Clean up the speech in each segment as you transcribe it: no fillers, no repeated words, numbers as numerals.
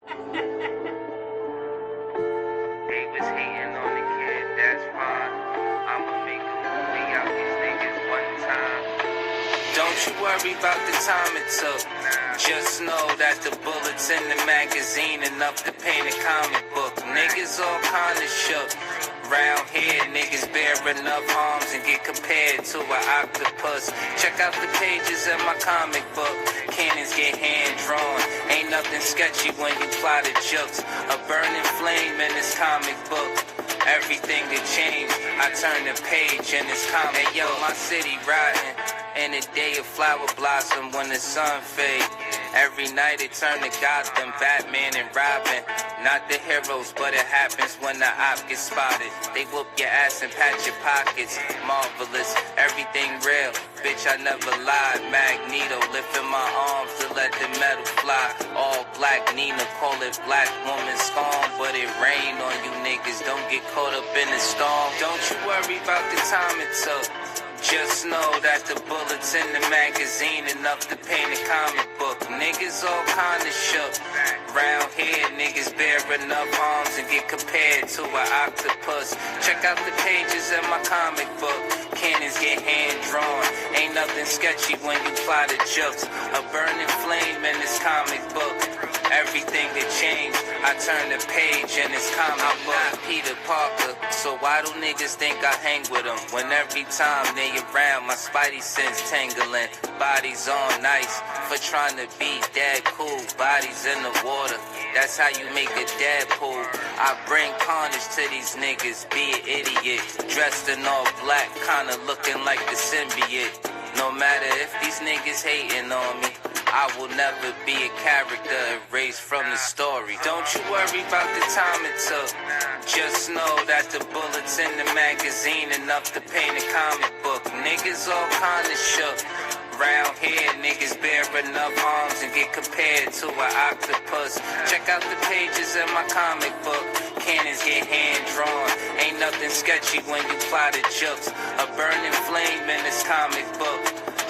They was hating on the kid, that's fine. I'ma make a movie out these niggas one time. Don't you worry about the time it took. Just know that the bullets in the magazine enough to paint a comic book. Niggas all kinda shook. Round here, niggas bear enough arms and get compared to an octopus. Check out the pages of my comic book. Cannons get hand drawn. Ain't nothing sketchy when you plot the jokes. A burning flame in this comic book. Everything that changed. I turn the page in this comic. Hey, yo, my city riding. In a day of flower blossom when the sun fade. Every night it turn to Gotham, Batman and Robin. Not the heroes, but it happens when the op gets spotted. They whoop your ass and pat your pockets. Marvelous, everything real. Bitch, I never lied. Magneto lifting my arms to let the metal fly. All black Nina, call it black woman scorn. But it rain on you niggas, don't get caught up in the storm. Don't you worry about the time it took. Just know that the bullets in the magazine enough to paint a comic book. Niggas all kinda shook. Round here, niggas bear enough arms and get compared to an octopus. Check out the pages of my comic book. Cannons get hand drawn. Ain't nothing sketchy when you plot the jokes. A burning flame in this comic book. Everything that changed, I turn the page in this comic book. I'm not Peter Parker, so why do niggas think I hang with them? When every time they around, my spidey sense tangling. Bodies on ice, for trying to be dead cool. Bodies in the water, that's how you make a Deadpool. I bring carnage to these niggas, be an idiot. Dressed in all black, kinda looking like the symbiote. No matter if these niggas hating on me, I will never be a character erased from the story. Don't you worry about the time it took. Just know that the bullets in the magazine enough to paint a comic book. Niggas all kinda shook. Round here, niggas bear enough arms and get compared to an octopus. Check out the pages of my comic book. Cannons get hand drawn. Ain't nothing sketchy when you plot the jokes. A burning flame in this comic book.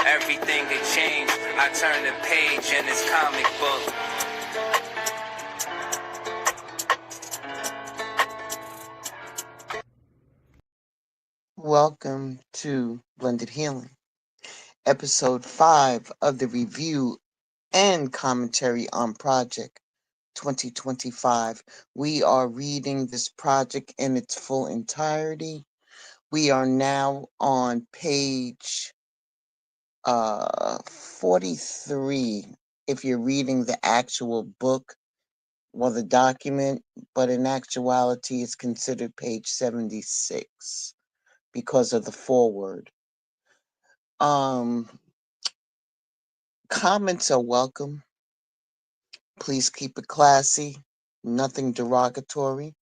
Everything that changed, I turn the page in this comic book. Welcome to Blended Healing, episode 5 of the review and commentary on Project 2025. We are reading this project in its full entirety. We are now on page 43 if you're reading the actual book, well, the document, but in actuality it's considered page 76 because of the foreword. Comments are welcome. Please keep it classy, nothing derogatory.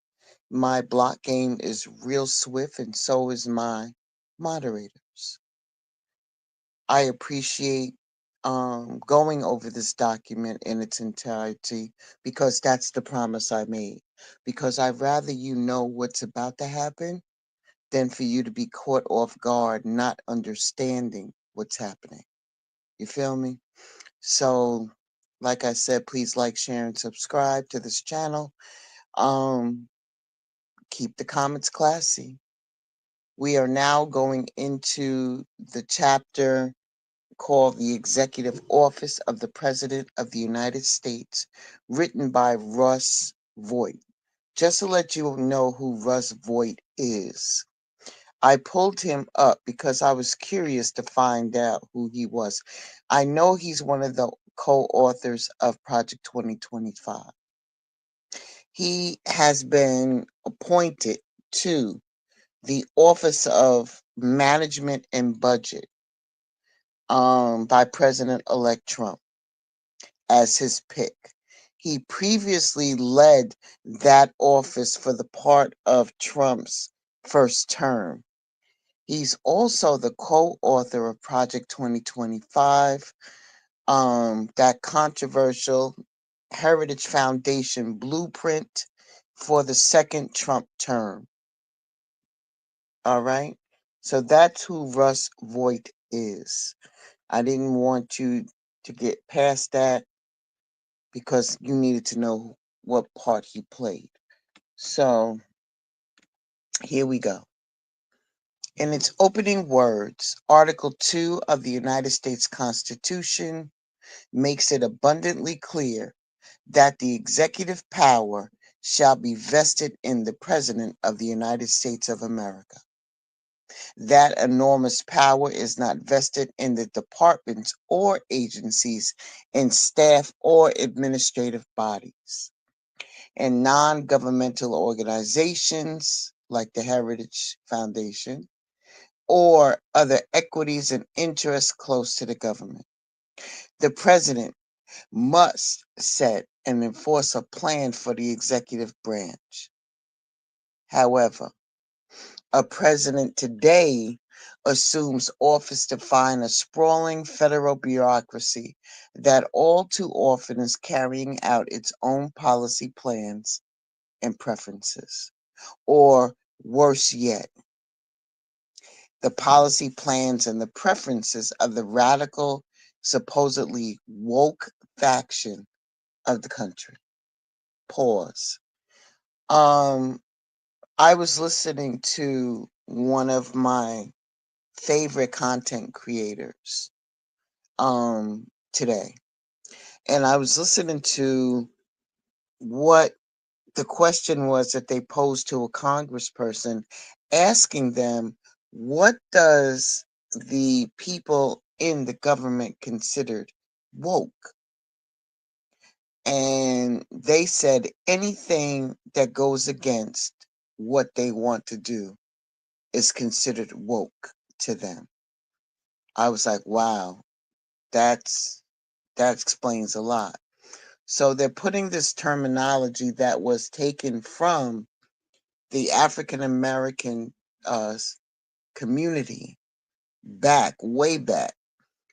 My block game is real swift, and so is my moderators. I appreciate going over this document in its entirety because that's the promise I made. Because I'd rather you know what's about to happen than for you to be caught off guard, not understanding what's happening. You feel me? So, like I said, please like, share, and subscribe to this channel. Keep the comments classy. We are now going into the chapter called The Executive Office of the President of the United States, written by Russ Vought. Just to let you know who Russ Vought is, I pulled him up because I was curious to find out who he was. I know he's one of the co-authors of Project 2025. He has been appointed to the Office of Management and Budget by President-elect Trump as his pick. He previously led that office for the part of Trump's first term. He's also the co-author of Project 2025, that controversial Heritage Foundation blueprint for the second Trump term. All right? So that's who Russ Vought is. I didn't want you to get past that because you needed to know what part he played. So here we go. In its opening words, Article 2 of the United States Constitution makes it abundantly clear that the executive power shall be vested in the President of the United States of America. That enormous power is not vested in the departments or agencies in staff or administrative bodies and non-governmental organizations like the Heritage Foundation or other equities and interests close to the government. The president must set and enforce a plan for the executive branch. However, a president today assumes office to find a sprawling federal bureaucracy that all too often is carrying out its own policy plans and preferences. Or worse yet, the policy plans and the preferences of the radical, supposedly woke faction of the country. Pause. I was listening to one of my favorite content creators today, and I was listening to what the question was that they posed to a congressperson, asking them, what does the people in the government considered woke? And they said anything that goes against what they want to do is considered woke to them. I was like, wow, that explains a lot. So they're putting this terminology that was taken from the African American community way back,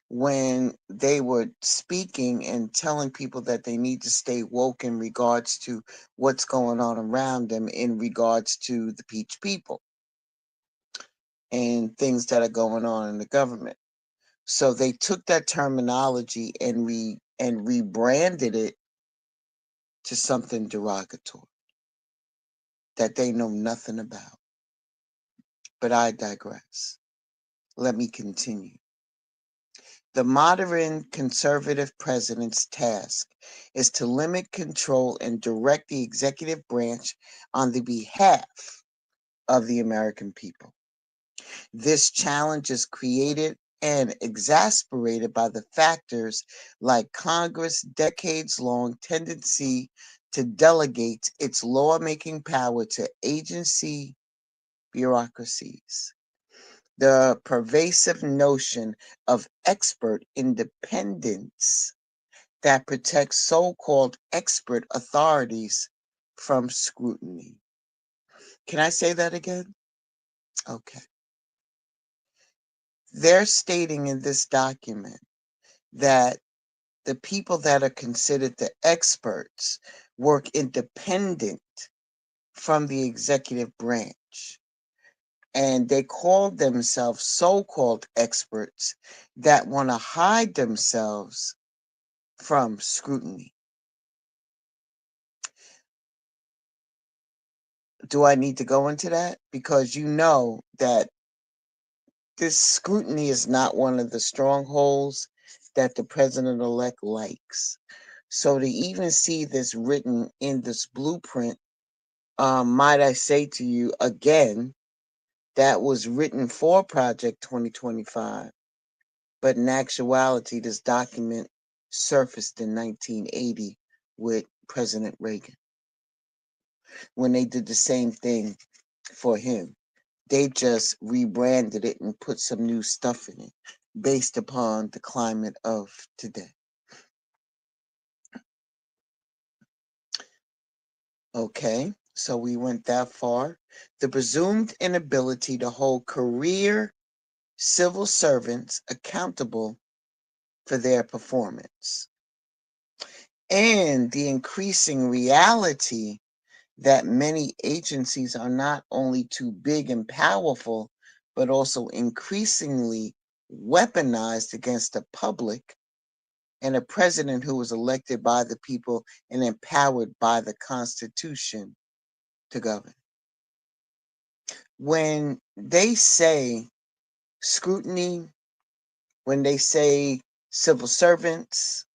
when they were speaking and telling people that they need to stay woke in regards to what's going on around them in regards to the peach people and things that are going on in the government. So they took that terminology and rebranded it to something derogatory that they know nothing about. But I digress. Let me continue. The modern conservative president's task is to limit, control, and direct the executive branch on the behalf of the American people. This challenge is created and exasperated by the factors like Congress' decades-long tendency to delegate its lawmaking power to agency bureaucracies, the pervasive notion of expert independence that protects so-called expert authorities from scrutiny. Can I say that again? Okay. They're stating in this document that the people that are considered the experts work independent from the executive branch. And they call themselves so-called experts that want to hide themselves from scrutiny. Do I need to go into that? Because you know that this scrutiny is not one of the strongholds that the president-elect likes. So to even see this written in this blueprint, might I say to you again, that was written for Project 2025, but in actuality, this document surfaced in 1980 with President Reagan when they did the same thing for him. They just rebranded it and put some new stuff in it based upon the climate of today. Okay, so we went that far. The presumed inability to hold career civil servants accountable for their performance, and the increasing reality that many agencies are not only too big and powerful, but also increasingly weaponized against the public and a president who was elected by the people and empowered by the Constitution to govern. When they say scrutiny, when they say civil servants,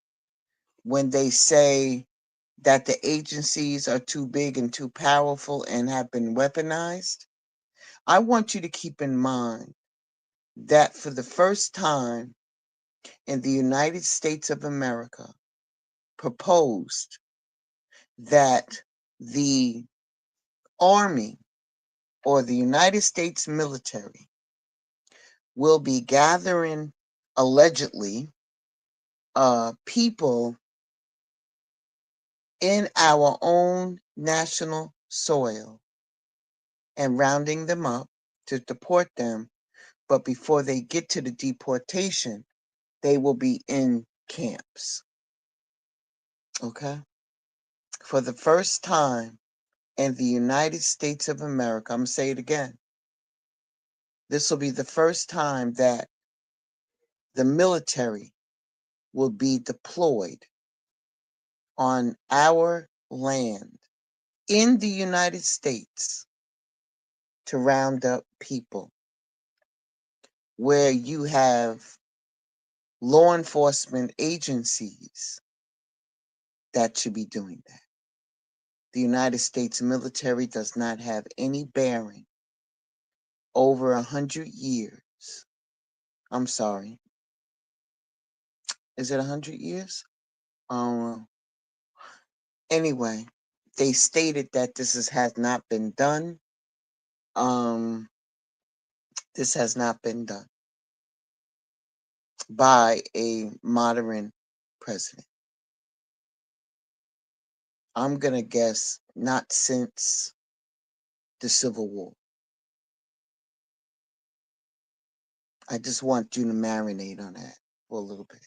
when they say that the agencies are too big and too powerful and have been weaponized, I want you to keep in mind that for the first time in the United States of America, proposed that the Army or the United States military will be gathering, allegedly, people in our own national soil and rounding them up to deport them. But before they get to the deportation, they will be in camps. Okay? For the first time in the United States of America, I'm going to say it again. This will be the first time that the military will be deployed on our land in the United States to round up people, where you have law enforcement agencies that should be doing that. The United States military does not have any bearing over 100 years. I'm sorry. Is it 100 years? Um, anyway, they stated that has not been done. This has not been done by a modern president. I'm going to guess not since the Civil War. I just want you to marinate on that for a little bit.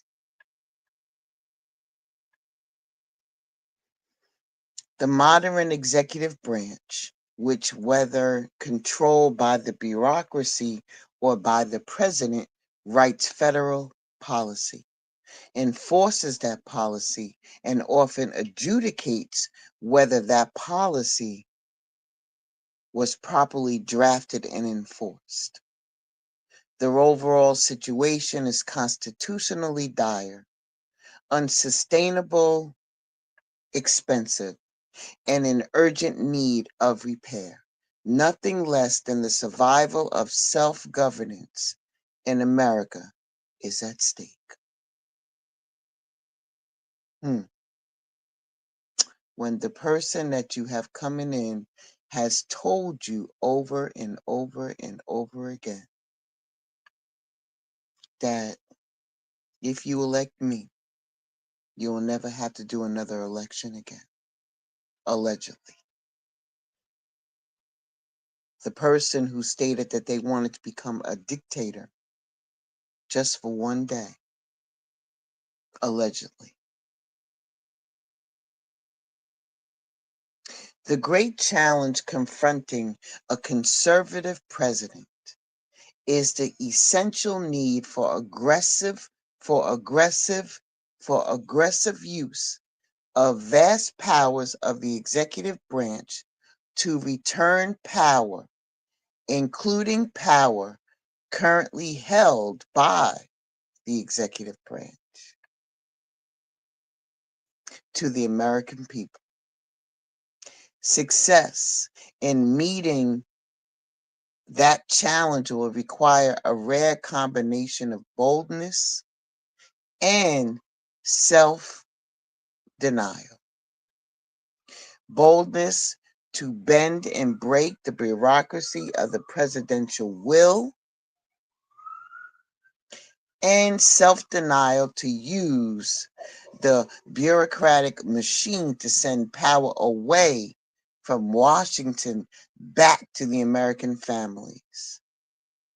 The modern executive branch, which, whether controlled by the bureaucracy or by the president, writes federal policy, enforces that policy, and often adjudicates whether that policy was properly drafted and enforced. The overall situation is constitutionally dire, unsustainable, expensive, and in urgent need of repair. Nothing less than the survival of self-governance in America is at stake. When the person that you have coming in has told you over and over and over again that if you elect me, you will never have to do another election again, allegedly. The person who stated that they wanted to become a dictator just for one day, allegedly. The great challenge confronting a conservative president is the essential need for aggressive use of vast powers of the executive branch to return power, including power currently held by the executive branch, to the American people. Success in meeting that challenge will require a rare combination of boldness and self-denial. Boldness to bend and break the bureaucracy of the presidential will, and self-denial to use the bureaucratic machine to send power away from Washington back to the American families,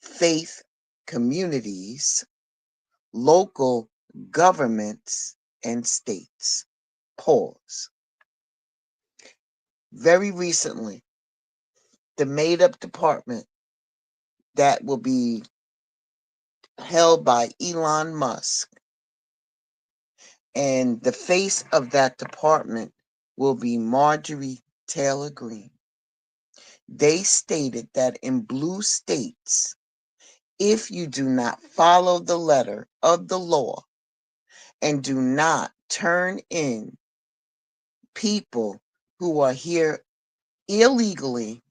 faith communities, local governments, and states. Pause. Very recently, the made-up department that will be held by Elon Musk And the face of that department will be Marjorie Taylor Greene. They stated that in blue states, if you do not follow the letter of the law and do not turn in people who are here illegally,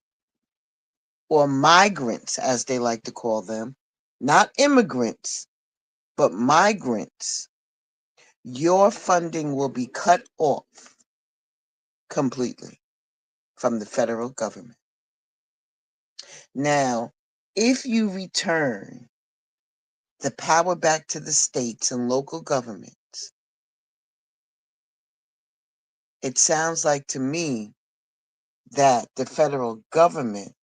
or migrants, as they like to call them, not immigrants, but migrants, your funding will be cut off completely from the federal government. Now, if you return the power back to the states and local governments, it sounds like to me that the federal government,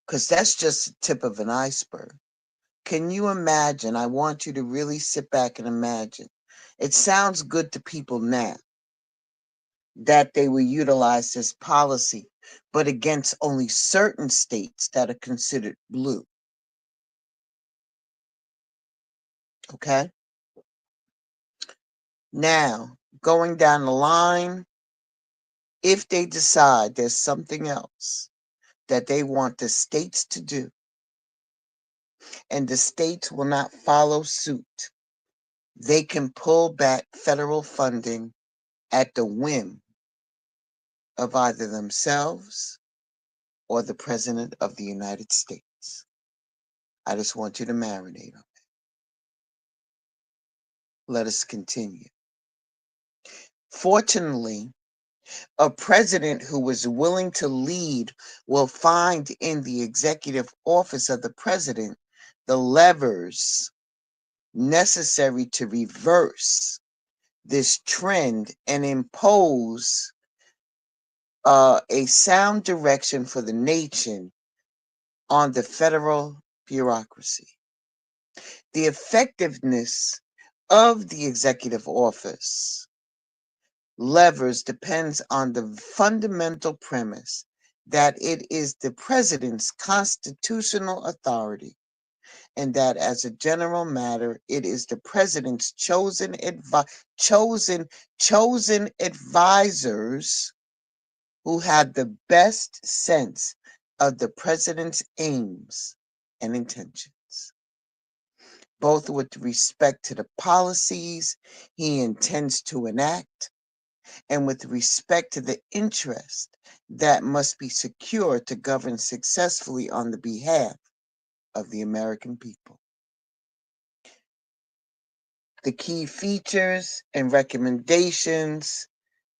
because that's just the tip of an iceberg. Can you imagine? I want you to really sit back and imagine. It sounds good to people now that they will utilize this policy, but against only certain states that are considered blue. Okay? Now, going down the line, if they decide there's something else that they want the states to do, and the states will not follow suit, they can pull back federal funding at the whim of either themselves or the President of the United States. I just want you to marinate on it. Let us continue. Fortunately, a president who is willing to lead will find in the executive office of the president the levers necessary to reverse this trend and impose a sound direction for the nation on the federal bureaucracy. The effectiveness of the executive office levers depends on the fundamental premise that it is the president's constitutional authority, and that as a general matter, it is the president's chosen advisors who have the best sense of the president's aims and intentions, both with respect to the policies he intends to enact and with respect to the interest that must be secured to govern successfully on the behalf of the American people. The key features and recommendations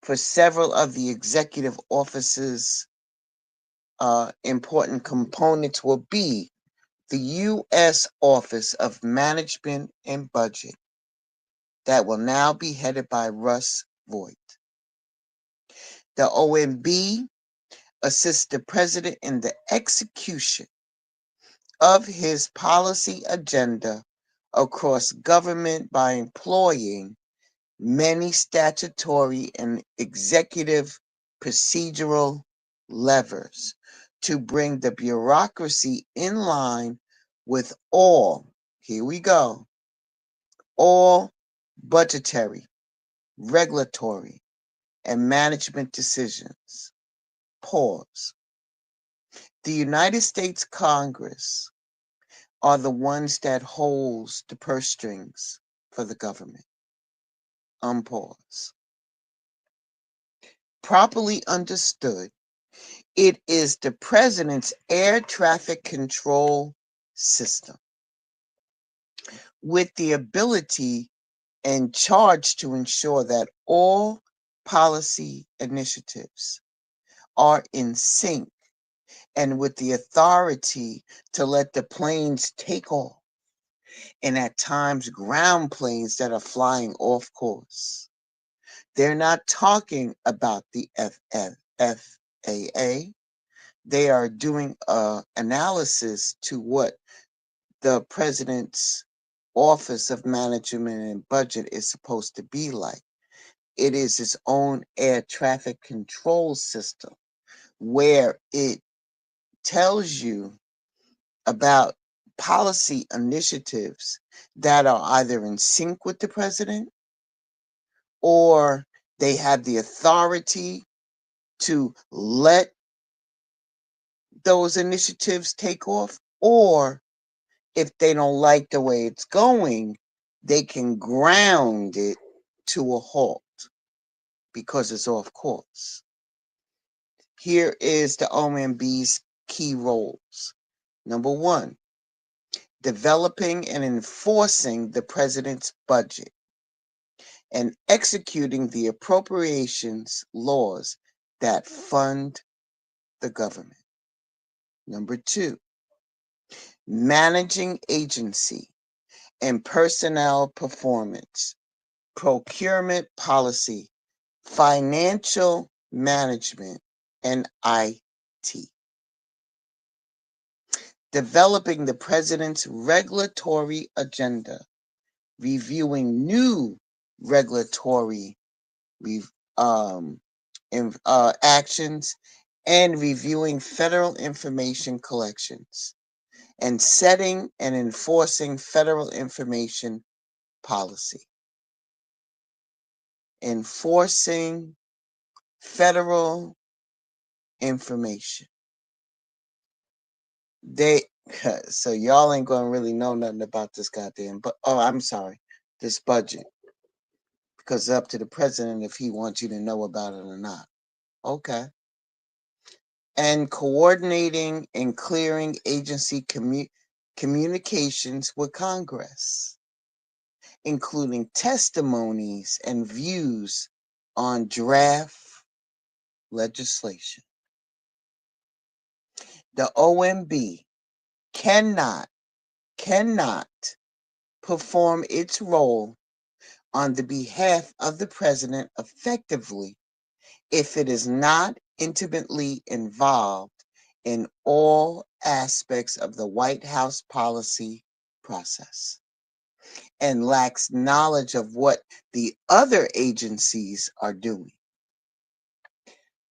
for several of the executive office's important components will be the U.S. Office of Management and Budget, that will now be headed by Russ Vought. The OMB assists the president in the execution of his policy agenda across government by employing many statutory and executive procedural levers to bring the bureaucracy in line with all, here we go, all budgetary, regulatory, and management decisions. Pause. The United States Congress are the ones that holds the purse strings for the government. Unpause. Properly understood, it is the president's air traffic control system with the ability and charge to ensure that all policy initiatives are in sync and with the authority to let the planes take off, and at times ground planes that are flying off course. They're not talking about the FAA. They are doing analysis to what the president's Office of Management and Budget is supposed to be like. It is its own air traffic control system where it tells you about policy initiatives that are either in sync with the president or they have the authority to let those initiatives take off, or if they don't like the way it's going, they can ground it to a halt because it's off course. Here is the OMB's key roles. Number one, developing and enforcing the president's budget and executing the appropriations laws that fund the government. Number two, managing agency and personnel performance, procurement policy, financial management, and IT. Developing the president's regulatory agenda, reviewing new regulatory um, actions, and reviewing federal information collections, and setting and enforcing federal information policy. Enforcing federal information. They so y'all ain't gonna really know nothing about this goddamn but I'm sorry, this budget. Because it's up to the president if he wants you to know about it or not. Okay. And coordinating and clearing agency communications with Congress, including testimonies and views on draft legislation. The OMB cannot perform its role on the behalf of the president effectively if it is not intimately involved in all aspects of the White House policy process and lacks knowledge of what the other agencies are doing.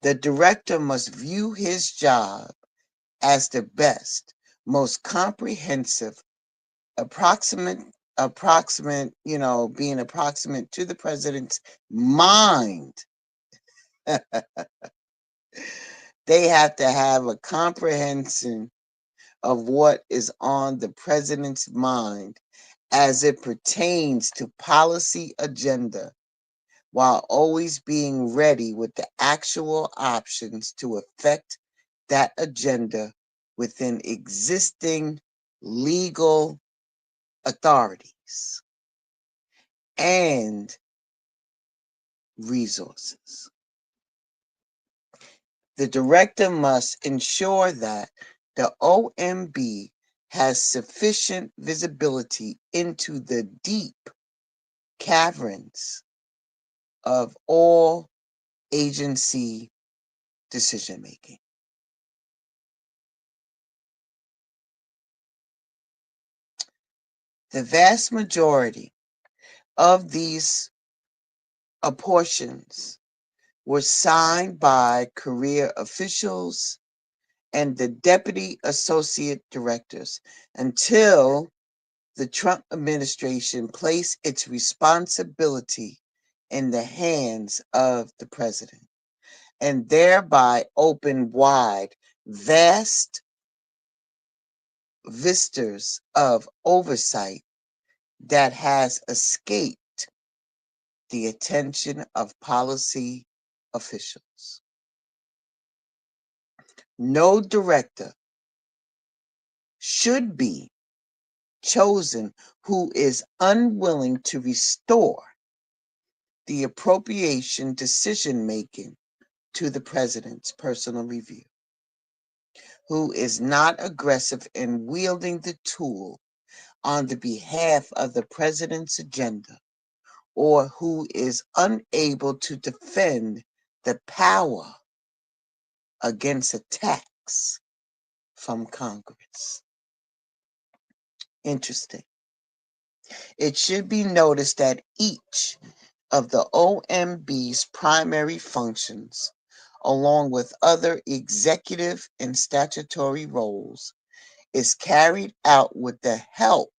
The director must view his job as the best, most comprehensive, approximate, being approximate to the president's mind. They have to have a comprehension of what is on the president's mind as it pertains to policy agenda, while always being ready with the actual options to affect that agenda within existing legal authorities and resources. The director must ensure that the OMB has sufficient visibility into the deep caverns of all agency decision making. The vast majority of these apportions were signed by career officials and the deputy associate directors until the Trump administration placed its responsibility in the hands of the president and thereby opened wide vast vistas of oversight that has escaped the attention of policy officials. No director should be chosen who is unwilling to restore the appropriation decision making to the president's personal review, who is not aggressive in wielding the tool on the behalf of the president's agenda, or who is unable to defend the power against attacks from Congress. Interesting. It should be noticed that each of the OMB's primary functions, along with other executive and statutory roles, is carried out with the help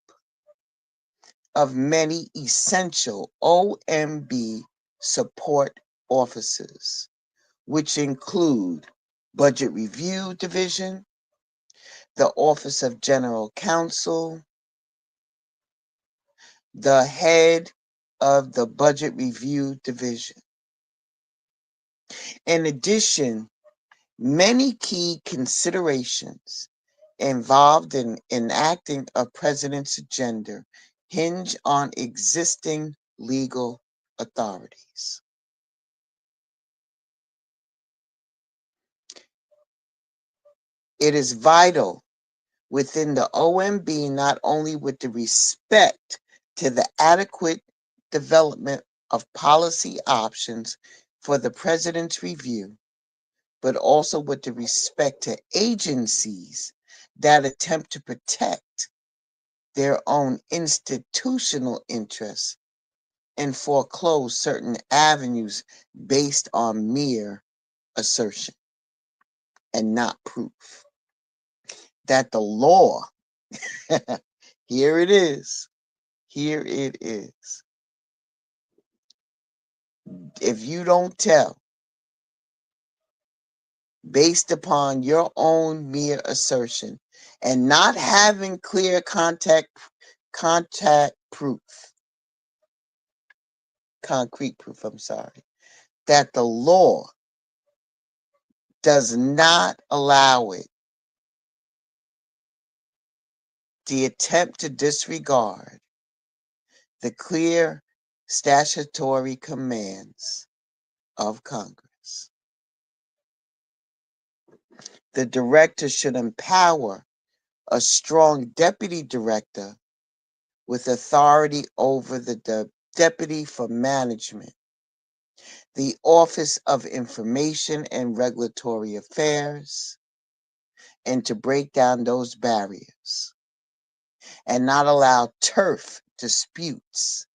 of many essential OMB support offices, which include Budget Review Division, the Office of General Counsel, the head of the Budget Review Division. In addition, many key considerations involved in enacting a president's agenda hinge on existing legal authorities. It is vital within the OMB not only with the respect to the adequate development of policy options for the president's review, but also with the respect to agencies that attempt to protect their own institutional interests and foreclose certain avenues based on mere assertion and not proof. That the law, here it is, here it is. If you don't tell, based upon your own mere assertion and not having clear contact proof, concrete proof, I'm sorry, that the law does not allow it, the attempt to disregard the clear statutory commands of Congress. The director should empower a strong deputy director with authority over the deputy for management, the Office of Information and Regulatory Affairs, and to break down those barriers and not allow turf disputes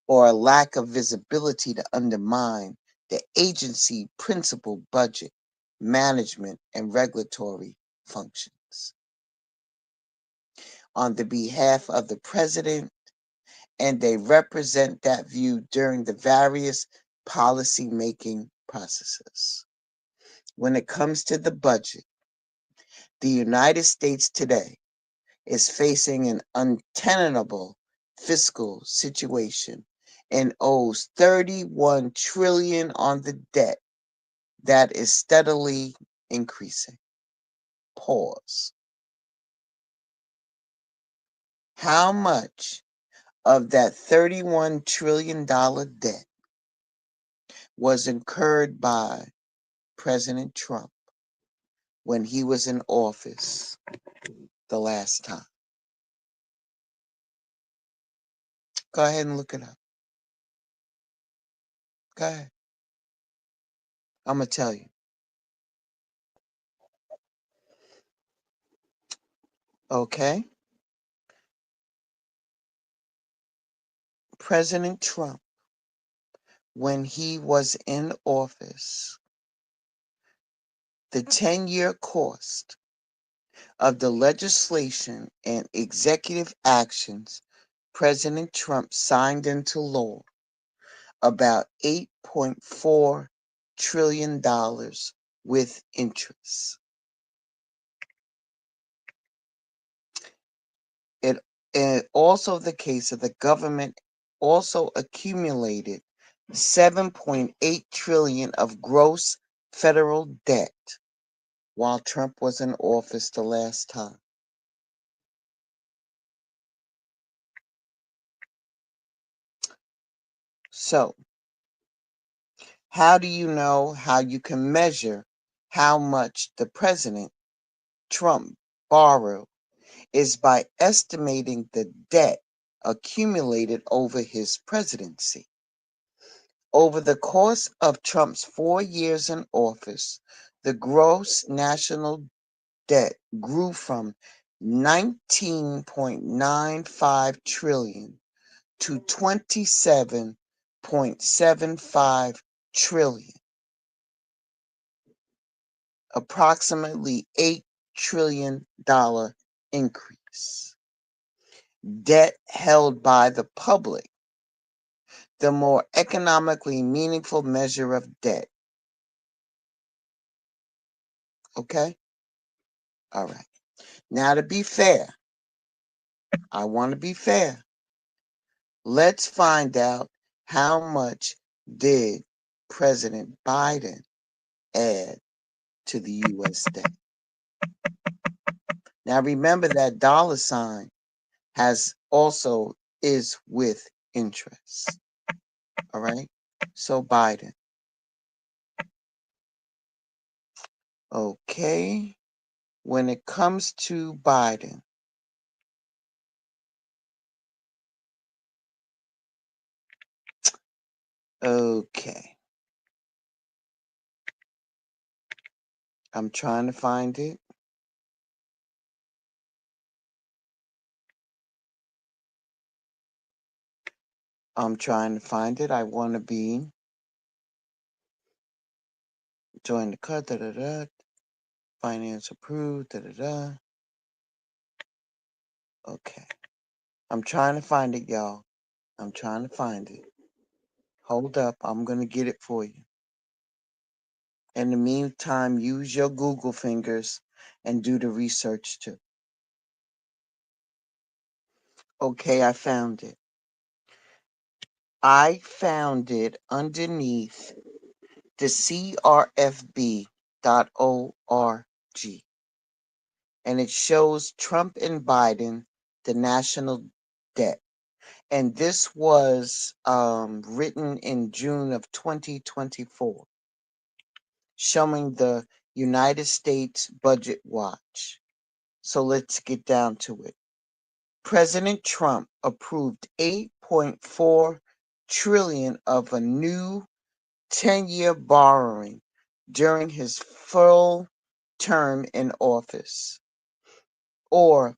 or a lack of visibility to undermine the agency principal budget, management, and regulatory functions. On the behalf of the president, and they represent that view during the various policy-making processes. When it comes to the budget, the United States today is facing an untenable fiscal situation and owes $31 trillion on the debt that is steadily increasing. Pause. How much of that $31 trillion debt was incurred by President Trump when he was in office the last time? Go ahead and look it up. Go ahead. I'm going to tell you. Okay? President Trump, when he was in office, the 10-year cost of the legislation and executive actions President Trump signed into law, about $8.4 trillion with interest. It also the case of the government also accumulated 7.8 trillion of gross federal debt while Trump was in office the last time. So, how do you know how you can measure how much the president, Trump, borrowed is by estimating the debt accumulated over his presidency. Over the course of Trump's 4 years in office, the gross national debt grew from 19.95 trillion to 27.75 trillion, approximately $8 trillion increase. Debt held by the public, the more economically meaningful measure of debt. Okay? All right. Now, to be fair, I want to be fair. Let's find out how much did President Biden add to the U.S. debt. Now, remember that dollar sign has also is with interest. All right. So Biden. Okay. When it comes to Biden, okay. I'm trying to find it. I'm trying to find it. I want to be join the cut. Da da da. Finance approved. Da da da. Okay. I'm trying to find it, y'all. I'm trying to find it. Hold up. I'm gonna get it for you. In the meantime, use your Google fingers and do the research too. Okay, I found it. I found it underneath the crfb.org, and it shows Trump and Biden, the national debt. And this was written in June of 2024, showing the United States Budget Watch. So let's get down to it. President Trump approved 8.4 trillion of a new 10-year borrowing during his full term in office, or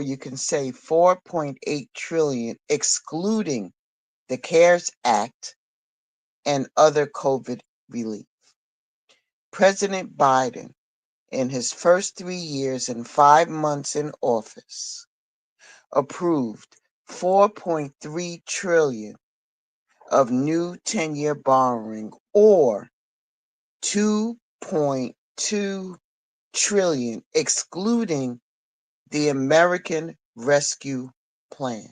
you can say 4.8 trillion excluding the CARES Act and other COVID relief. President Biden, in his first 3 years and 5 months in office, approved 4.3 trillion of new 10-year borrowing, or 2.2 trillion excluding the American Rescue Plan.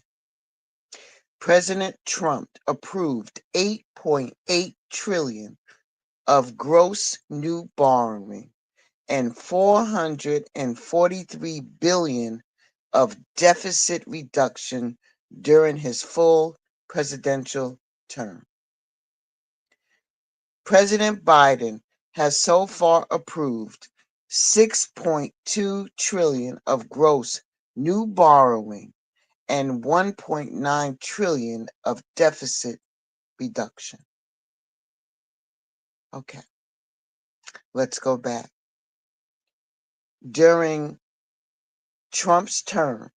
President Trump approved 8.8 trillion of gross new borrowing and 443 billion of deficit reduction during his full presidential term. President Biden has so far approved 6.2 trillion of gross new borrowing and 1.9 trillion of deficit reduction. Okay, let's go back. During Trump's term,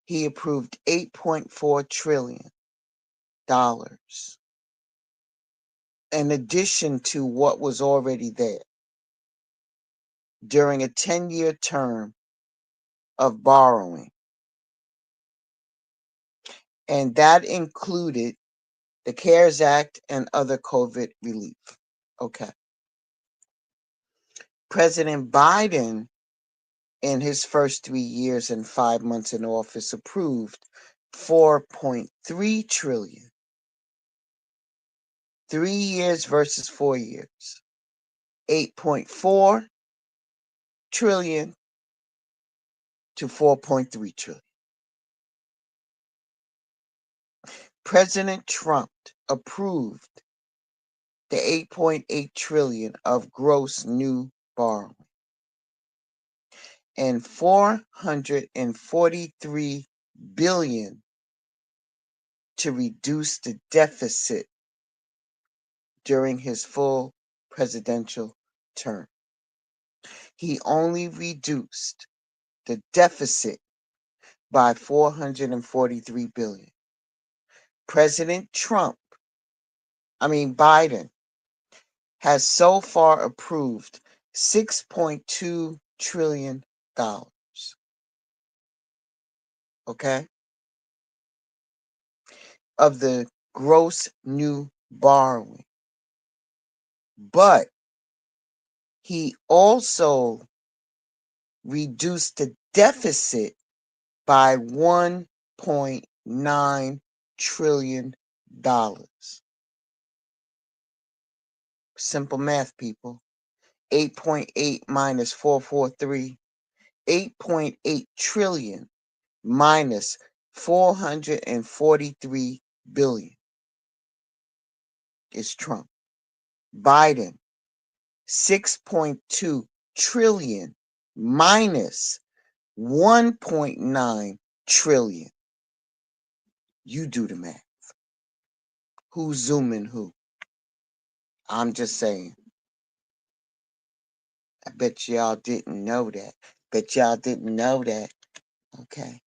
he approved $8.4 trillion in addition to what was already there during a 10-year term of borrowing. And that included the CARES Act and other COVID relief. Okay. President Biden, in his first 3 years and 5 months in office, approved 4.3 trillion. 3 years versus 4 years. 8.4 trillion to 4.3 trillion. President Trump approved the 8.8 trillion of gross new borrowing and 443 billion to reduce the deficit during his full presidential term. He only reduced the deficit by 443 billion. Biden has so far approved $6.2 trillion. okay, of the gross new borrowing. But he also reduced the deficit by $1.9 trillion. Simple math, people. 8.8 minus 443, 8.8 trillion minus 443 billion is Trump. Biden, 6.2 trillion minus 1.9 trillion. You do the math. Who's zooming who? I'm just saying. I bet y'all didn't know that. Bet y'all didn't know that. Okay.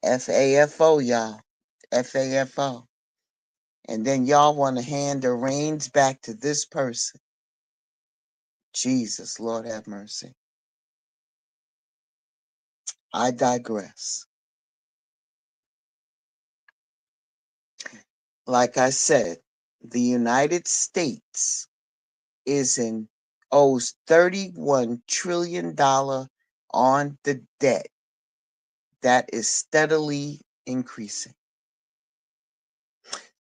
FAFO, y'all. FAFO. And then y'all want to hand the reins back to this person. Jesus, Lord have mercy. I digress. Like I said, the United States owes $31 trillion on the debt that is steadily increasing.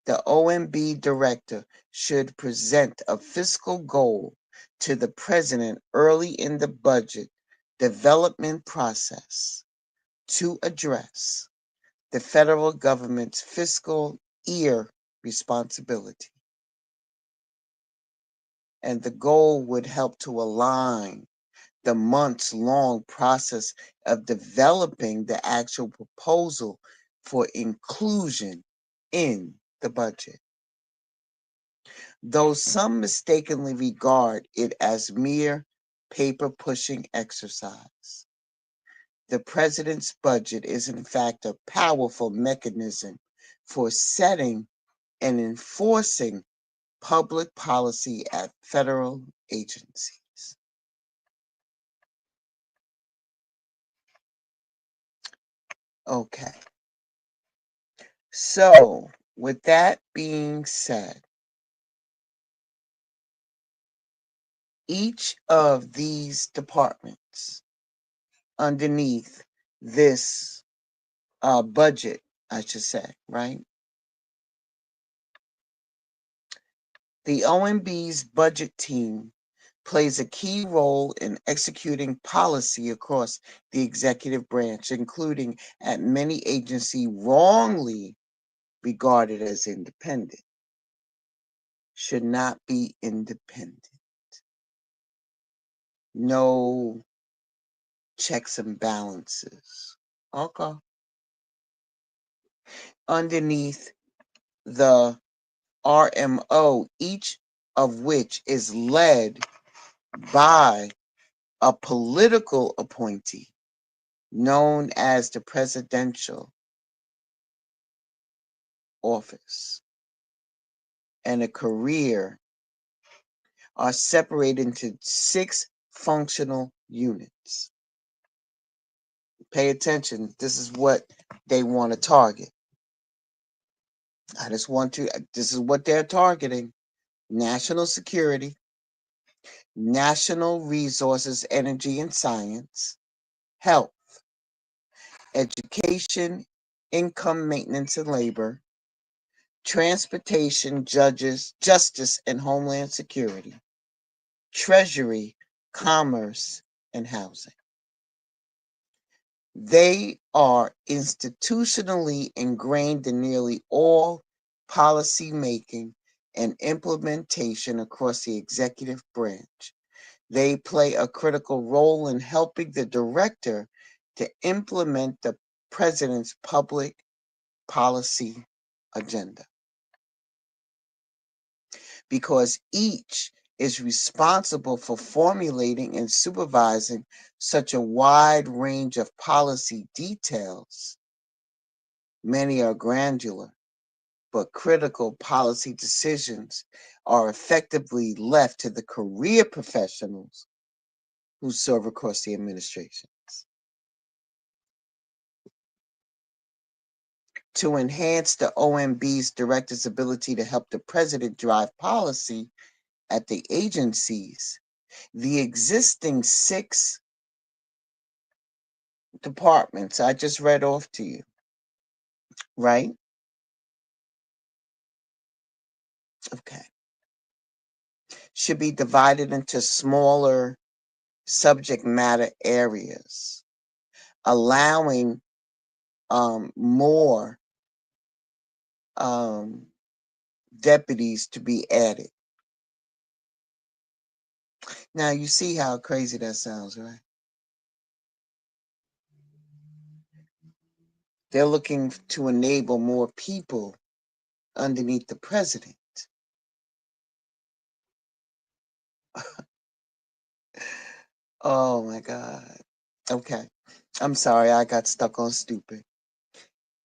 The OMB director should present a fiscal goal to the president early in the budget development process to address the federal government's fiscal year responsibility. And the goal would help to align the months-long process of developing the actual proposal for inclusion in the budget. Though some mistakenly regard it as mere paper-pushing exercise, the president's budget is in fact a powerful mechanism for setting and enforcing public policy at federal agencies. Okay. So, with that being said, each of these departments underneath this budget, I should say, right? The OMB's budget team plays a key role in executing policy across the executive branch, including at many agencies wrongly regarded as independent. Should not be independent. No checks and balances. Okay. Underneath the RMO, each of which is led by a political appointee known as the presidential office, and a career are separated into 6 functional units. Pay attention. This is what they want to target. This is what they're targeting: national security, national resources, energy and science, health, education, income maintenance and labor, transportation, justice and homeland security, treasury, commerce, and housing. They are institutionally ingrained in nearly all policy making and implementation across the executive branch. They play a critical role in helping the director to implement the president's public policy agenda, because each is responsible for formulating and supervising such a wide range of policy details. Many are granular, but critical policy decisions are effectively left to the career professionals who serve across the administrations. to enhance the OMB's director's ability to help the president drive policy at the agencies, the existing 6 departments I just read off to you, right? Okay. Should be divided into smaller subject matter areas, allowing more deputies to be added. Now, you see how crazy that sounds, right? They're looking to enable more people underneath the president. Oh my God. Okay. I'm sorry, I got stuck on stupid.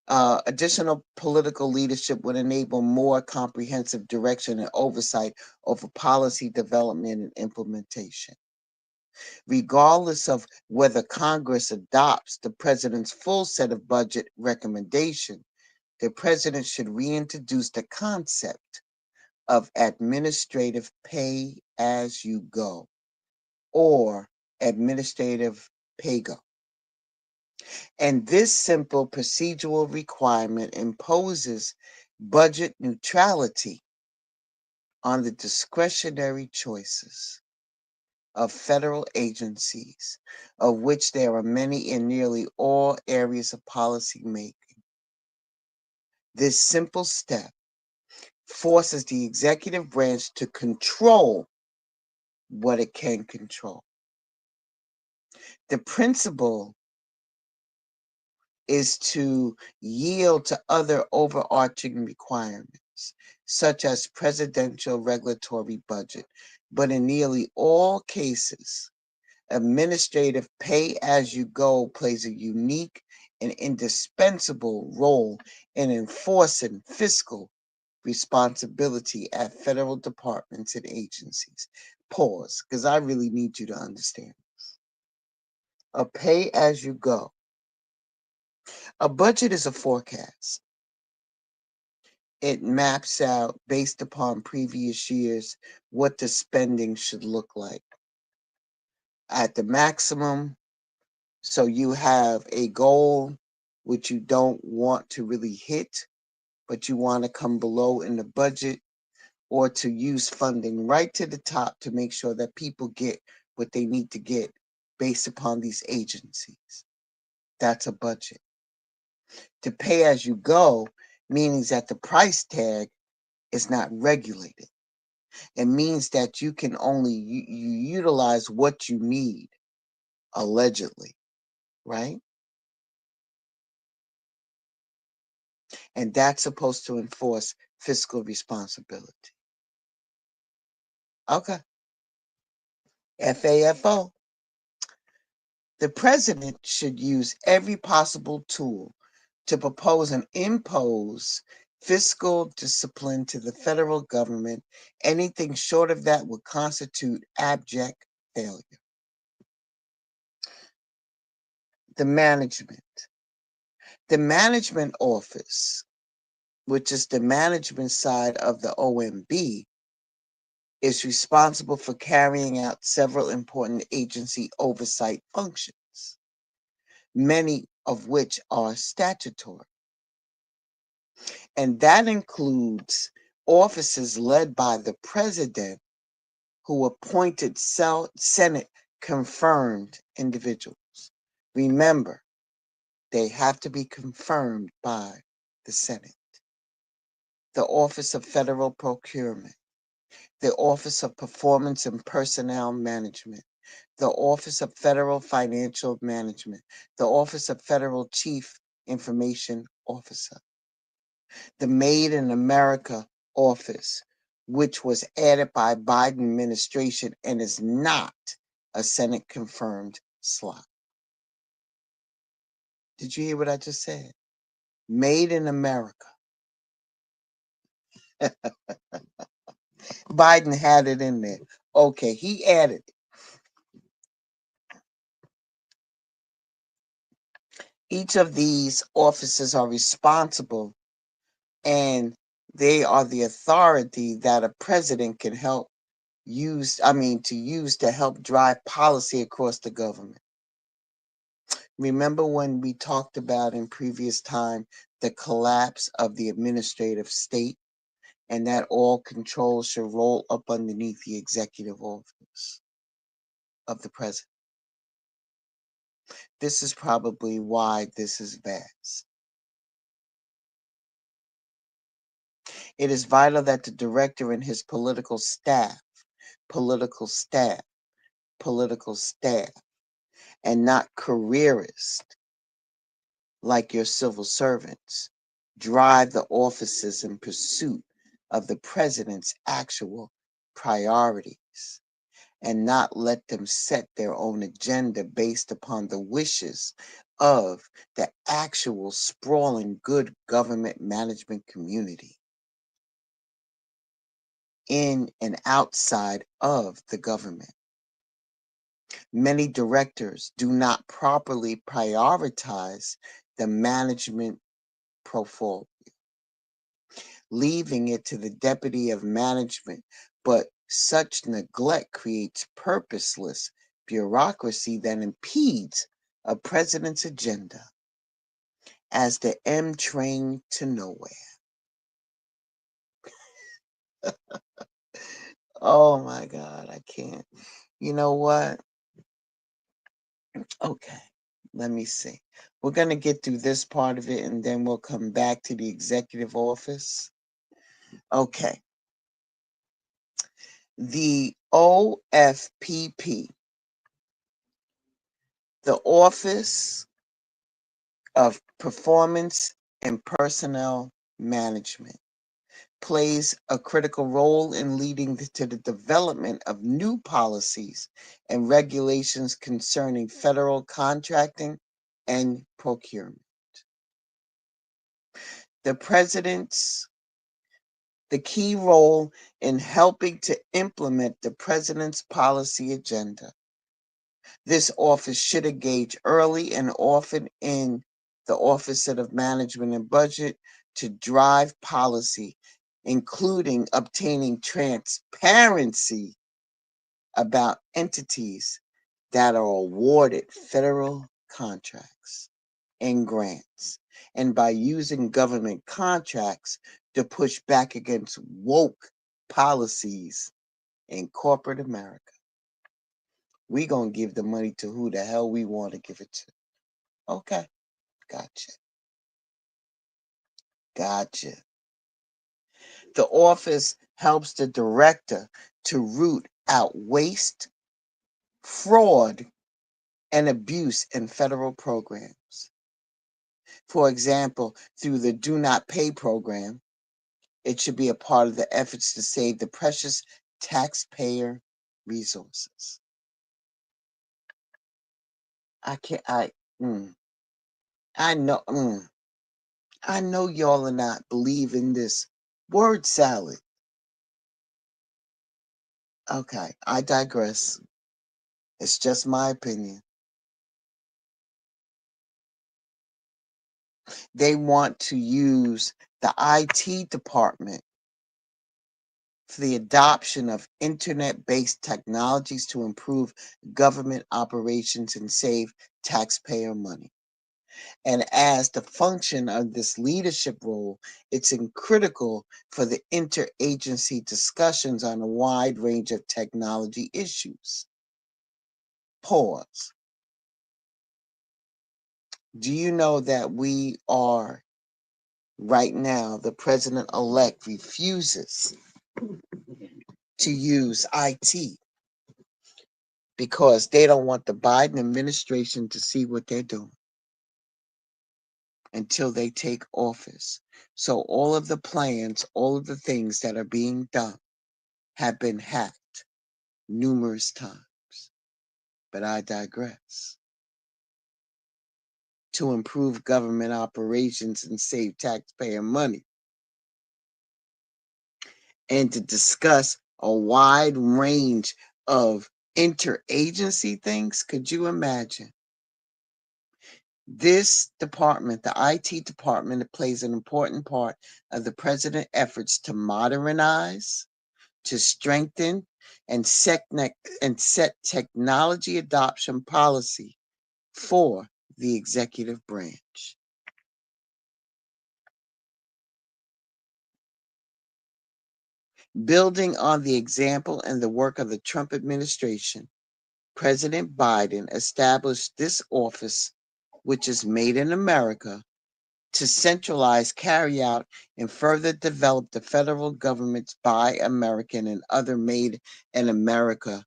Additional political leadership would enable more comprehensive direction and oversight over policy development and implementation. Regardless of whether Congress adopts the president's full set of budget recommendations, the president should reintroduce the concept of administrative pay as you go or administrative pay go. And this simple procedural requirement imposes budget neutrality on the discretionary choices of federal agencies, of which there are many in nearly all areas of policy making. This simple step forces the executive branch to control what it can control. The principle is to yield to other overarching requirements, such as presidential regulatory budget. But in nearly all cases, administrative pay as you go plays a unique and indispensable role in enforcing fiscal responsibility at federal departments and agencies. Pause, because I really need you to understand. A pay as you go. A budget is a forecast. It maps out based upon previous years what the spending should look like. At the maximum, so you have a goal which you don't want to really hit, but you want to come below in the budget, or to use funding right to the top to make sure that people get what they need to get based upon these agencies. That's a budget. To pay as you go, meaning that the price tag is not regulated. It means that you can only you utilize what you need, allegedly, right? And that's supposed to enforce fiscal responsibility. Okay. FAFO. The president should use every possible tool to propose and impose fiscal discipline to the federal government. Anything short of that would constitute abject failure. The management. The management office, which is the management side of the OMB, is responsible for carrying out several important agency oversight functions, many of which are statutory. And that includes offices led by the president who appointed Senate confirmed individuals. Remember, they have to be confirmed by the Senate. The Office of Federal Procurement, the Office of Performance and Personnel Management, the Office of Federal Financial Management, the Office of Federal Chief Information Officer, the Made in America Office, which was added by Biden administration and is not a Senate confirmed slot. Did you hear what I just said? Made in America. Biden had it in there. Okay, he added it. Each of these offices are responsible, and they are the authority that a president can use to help drive policy across the government. Remember when we talked about in previous time the collapse of the administrative state, and that all control should roll up underneath the executive office of the president? This is probably why this is vast. It is vital that the director and his political staff, political staff, and not careerists like your civil servants, drive the offices in pursuit of the president's actual priorities, and not let them set their own agenda based upon the wishes of the actual sprawling good government management community in and outside of the government. Many directors do not properly prioritize the management portfolio, leaving it to the deputy of management, but such neglect creates purposeless bureaucracy that impedes a president's agenda as the M train to nowhere. Oh my God, I can't. You know what? Okay, let me see. We're going to get through this part of it and then we'll come back to the executive office. Okay. The OFPP, the Office of Performance and Personnel Management, plays a critical role in leading to the development of new policies and regulations concerning federal contracting and procurement. The president's the key role in helping to implement the president's policy agenda. This office should engage early and often in the Office of Management and Budget to drive policy, including obtaining transparency about entities that are awarded federal contracts and grants, and by using government contracts to push back against woke policies in corporate America. We gonna give the money to who the hell we want to give it to. Okay, gotcha. Gotcha. The office helps the director to root out waste, fraud, and abuse in federal programs. For example, through the Do Not Pay program, it should be a part of the efforts to save the precious taxpayer resources. I can't, I know, I know y'all are not believe in this word salad. Okay, I digress. It's just my opinion. They want to use the IT department for the adoption of internet based technologies to improve government operations and save taxpayer money. And as the function of this leadership role, it's critical for the interagency discussions on a wide range of technology issues. Pause. Do you know that we are right now, the president elect refuses to use IT because they don't want the Biden administration to see what they're doing until they take office. So all of the plans, all of the things that are being done have been hacked numerous times. But I digress. To improve government operations and save taxpayer money, and to discuss a wide range of interagency things. Could you imagine? This department, the IT department, plays an important part of the president's efforts to modernize, to strengthen, and set technology adoption policy for the executive branch. Building on the example and the work of the Trump administration, President Biden established this office, which is Made in America, to centralize, carry out, and further develop the federal government's Buy American and other Made in America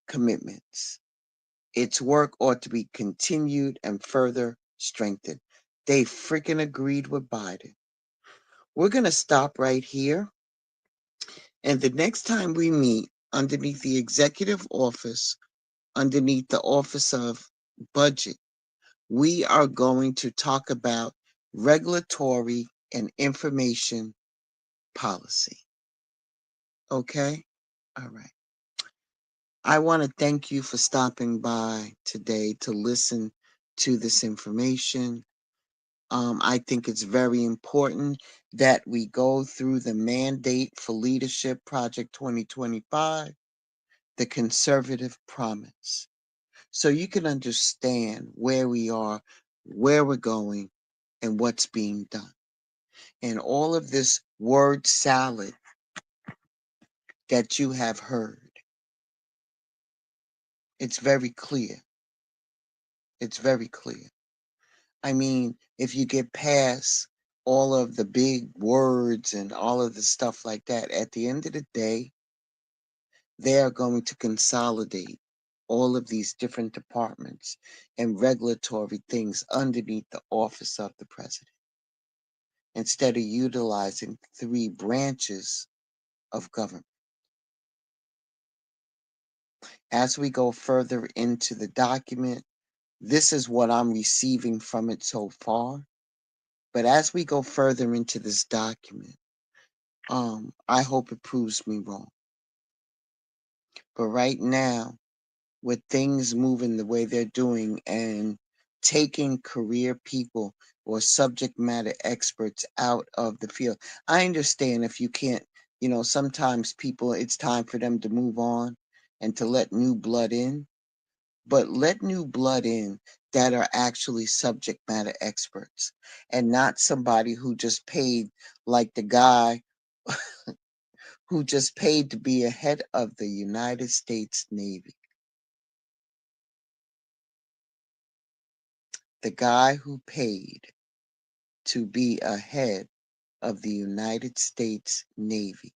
commitments. Its work ought to be continued and further strengthened. They freaking agreed with Biden. We're going to stop right here. And the next time we meet underneath the executive office, underneath the Office of Budget, we are going to talk about regulatory and information policy. Okay? All right. I want to thank you for stopping by today to listen to this information. I think it's very important that we go through the Mandate for Leadership Project 2025, the Conservative Promise, so you can understand where we are, where we're going, and what's being done. And all of this word salad that you have heard, it's very clear. It's very clear. I mean, if you get past all of the big words and all of the stuff like that, at the end of the day, they are going to consolidate all of these different departments and regulatory things underneath the office of the president, instead of utilizing 3 branches of government. As we go further into the document, this is what I'm receiving from it so far. But as we go further into this document, I hope it proves me wrong. But right now, with things moving the way they're doing and taking career people or subject matter experts out of the field, I understand if you can't, sometimes people, it's time for them to move on and to let new blood in. But let new blood in that are actually subject matter experts and not somebody who just paid, like the guy who just paid to be a head of the United States Navy. The guy who paid to be a head of the United States Navy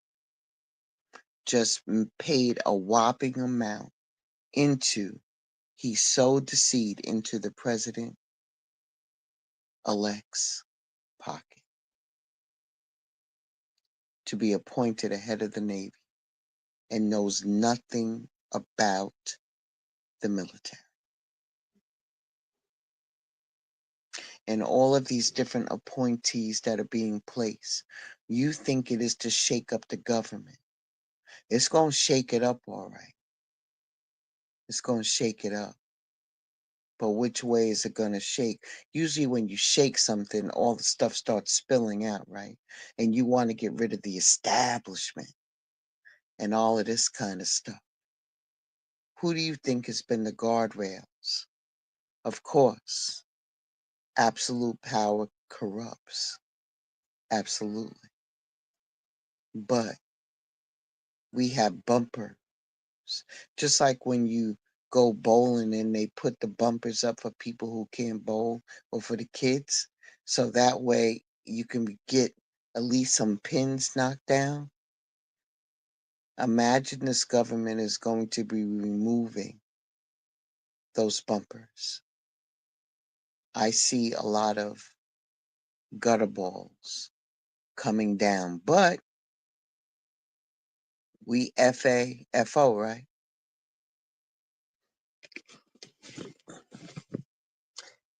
just paid a whopping amount he sowed the seed into the president-elect's pocket to be appointed a head of the Navy and knows nothing about the military. And all of these different appointees that are being placed, you think it is to shake up the government. It's going to shake it up, all right. It's going to shake it up. But which way is it going to shake? Usually when you shake something, all the stuff starts spilling out, right? And you want to get rid of the establishment and all of this kind of stuff. Who do you think has been the guardrails? Of course, absolute power corrupts. Absolutely. But we have bumpers. Just like when you go bowling and they put the bumpers up for people who can't bowl or for the kids. So that way you can get at least some pins knocked down. Imagine this government is going to be removing those bumpers. I see a lot of gutter balls coming down, but we FAFO, right?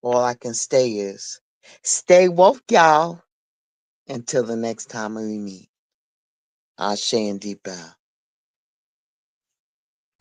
All I can say is stay woke, y'all, until the next time we meet. Ashe and deep bow.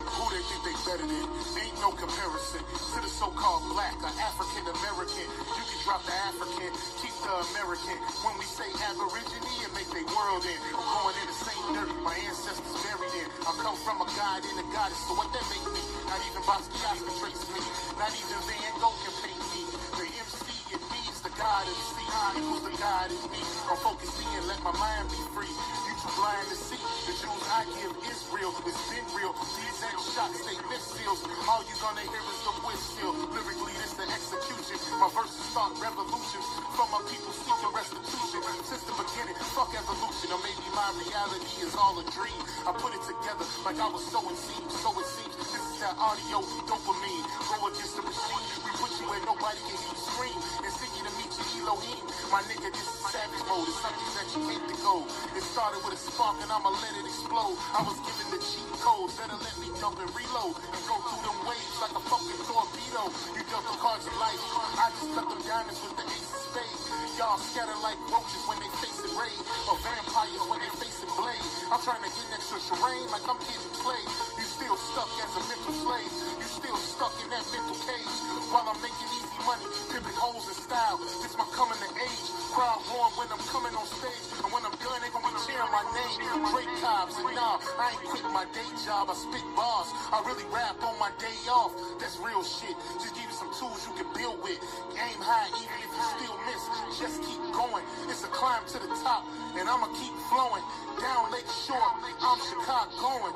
Who they think they better than? Ain't no comparison to the so-called black or African American. You can drop the African, keep the American. When we say Aborigine, it make they world in. I'm going in the same dirt my ancestors buried in. I come from a god and a goddess, so what that make me? Not even Basquiat can trace me. Not even Van Gogh can paint me. The MC in me is the god of the sea. Equals the god in me. I'm focused in, let my mind be free. You too blind to see. The Jews I give is real. It's been real. These ain't shots, they missiles. All you gonna hear is the whistle. Lyrically, this the execution. My verses start revolutions. From my people seeking restitution. Since the beginning, fuck evolution. Or maybe my reality is all a dream. I put it together like I was so it seems. So it seems. This is that audio dopamine. Go against the machine. We put you where nobody can hear you scream. And sing you to meet you Elohim. My nigga, this is savage mode. It's something that you hate to go. It started with a spark and I'ma let it explode. I was given the cheat codes. Better let me dump and reload. And go through them waves like a fucking torpedo. You dealt the cards of life. I just cut them diamonds with the ace of spades. Y'all scatter like roaches when they facing raid. Or vampires when they facing blade. I'm trying to get next to terrain like I'm getting played. You still stuck as a mental slave. You still stuck in that mental cage. While I'm making easy money, pimping holes in style. This my coming to age. Crowd warm when I'm coming on stage. And when I'm done, they gon' be cheering my name. Great cops, and nah, I ain't quit my day job. I spit bars. I really rap on my day off. That's real shit. Just give you some tools you can build with. Aim high even if you still miss. Just keep going. It's a climb to the top, and I'ma keep flowing. Down Lake Shore, I'm Chicagoan.